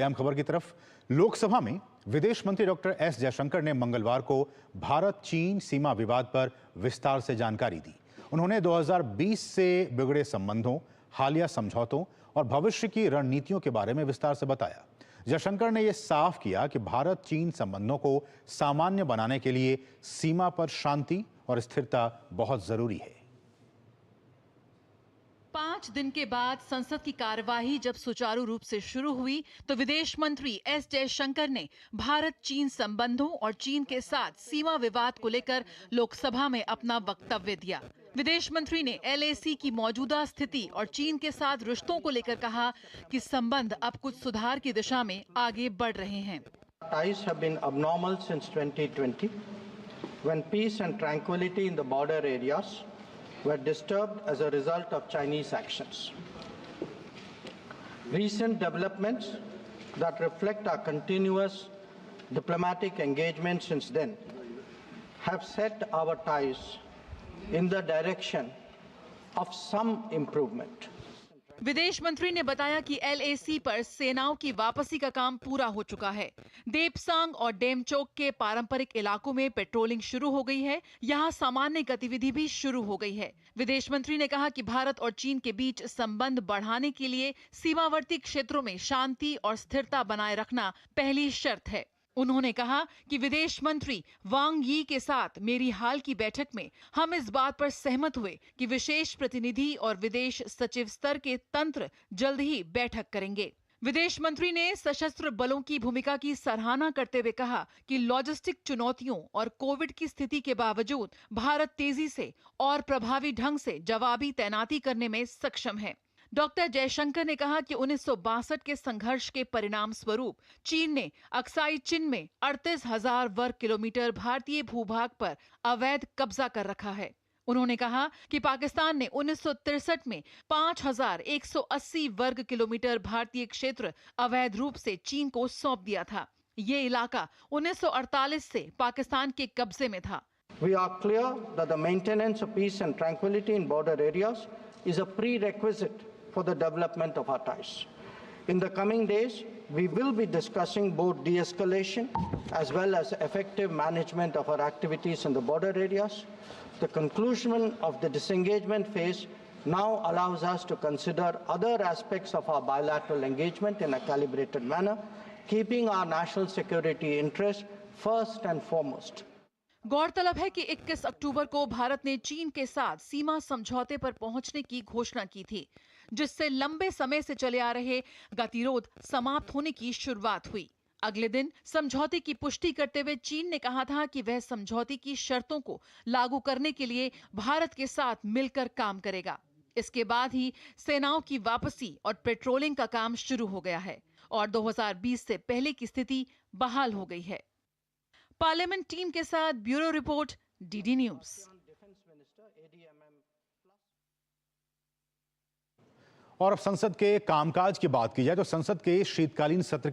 अहम खबर की तरफ। लोकसभा में विदेश मंत्री डॉक्टर एस जयशंकर ने मंगलवार को भारत चीन सीमा विवाद पर विस्तार से जानकारी दी। उन्होंने 2020 से बिगड़े संबंधों, हालिया समझौतों और भविष्य की रणनीतियों के बारे में विस्तार से बताया। जयशंकर ने यह साफ किया कि भारत चीन संबंधों को सामान्य बनाने के लिए सीमा पर शांति और स्थिरता बहुत जरूरी है। 5 दिन के बाद संसद की कार्यवाही जब सुचारू रूप से शुरू हुई तो विदेश मंत्री एस जयशंकर ने भारत चीन संबंधों और चीन के साथ सीमा विवाद को लेकर लोकसभा में अपना वक्तव्य दिया। विदेश मंत्री ने एलएसी की मौजूदा स्थिति और चीन के साथ रिश्तों को लेकर कहा कि संबंध अब कुछ सुधार की दिशा में आगे बढ़ रहे हैं। Ties have been abnormal since 2020 when peace and tranquility in the border areas were disturbed as a result of Chinese actions. Recent developments that reflect our continuous diplomatic engagement since then have set our ties in the direction of some improvement. विदेश मंत्री ने बताया कि LAC पर सेनाओं की वापसी का काम पूरा हो चुका है। देपसांग और डेमचोक के पारंपरिक इलाकों में पेट्रोलिंग शुरू हो गई है। यहां सामान्य गतिविधि भी शुरू हो गई है। विदेश मंत्री ने कहा कि भारत और चीन के बीच संबंध बढ़ाने के लिए सीमावर्ती क्षेत्रों में शांति और स्थिरता बनाए रखना पहली शर्त है। उन्होंने कहा कि विदेश मंत्री वांग यी के साथ मेरी हाल की बैठक में हम इस बात पर सहमत हुए कि विशेष प्रतिनिधि और विदेश सचिव स्तर के तंत्र जल्द ही बैठक करेंगे। विदेश मंत्री ने सशस्त्र बलों की भूमिका की सराहना करते हुए कहा कि लॉजिस्टिक चुनौतियों और कोविड की स्थिति के बावजूद भारत तेजी से और प्रभावी ढंग से जवाबी तैनाती करने में सक्षम है। डॉक्टर जयशंकर ने कहा कि 1962 के संघर्ष के परिणाम स्वरूप चीन ने अक्साई चिन में 38,000 वर्ग किलोमीटर भारतीय भूभाग पर अवैध कब्जा कर रखा है। उन्होंने कहा कि पाकिस्तान ने 1963 में 5,180 वर्ग किलोमीटर भारतीय क्षेत्र अवैध रूप से चीन को सौंप दिया था। ये इलाका 1948 से पाकिस्तान के कब्जे में था। We are clear that the maintenance of peace and tranquility in border areas is a prerequisite for the development of our ties. In the coming days, we will be discussing both de-escalation as well as effective management of our activities in the border areas. The conclusion of the disengagement phase now allows us to consider other aspects of our bilateral engagement in a calibrated manner, keeping our national security interests first and foremost. गौरतलब है कि 21 अक्टूबर को भारत ने चीन के साथ सीमा समझौते पर पहुंचने की घोषणा की थी, जिससे लंबे समय से चले आ रहे गतिरोध समाप्त होने की शुरुआत हुई। अगले दिन समझौते की पुष्टि करते हुए चीन ने कहा था कि वह समझौते की शर्तों को लागू करने के लिए भारत के साथ मिलकर काम करेगा। इसके बाद ही सेनाओं की वापसी और पेट्रोलिंग का काम शुरू हो गया है और 2020 से पहले की स्थिति बहाल हो गई है। पार्लियामेंट टीम के साथ ब्यूरो रिपोर्ट, डीडी न्यूज। और अब संसद के कामकाज की बात की जाए तो संसद के शीतकालीन सत्र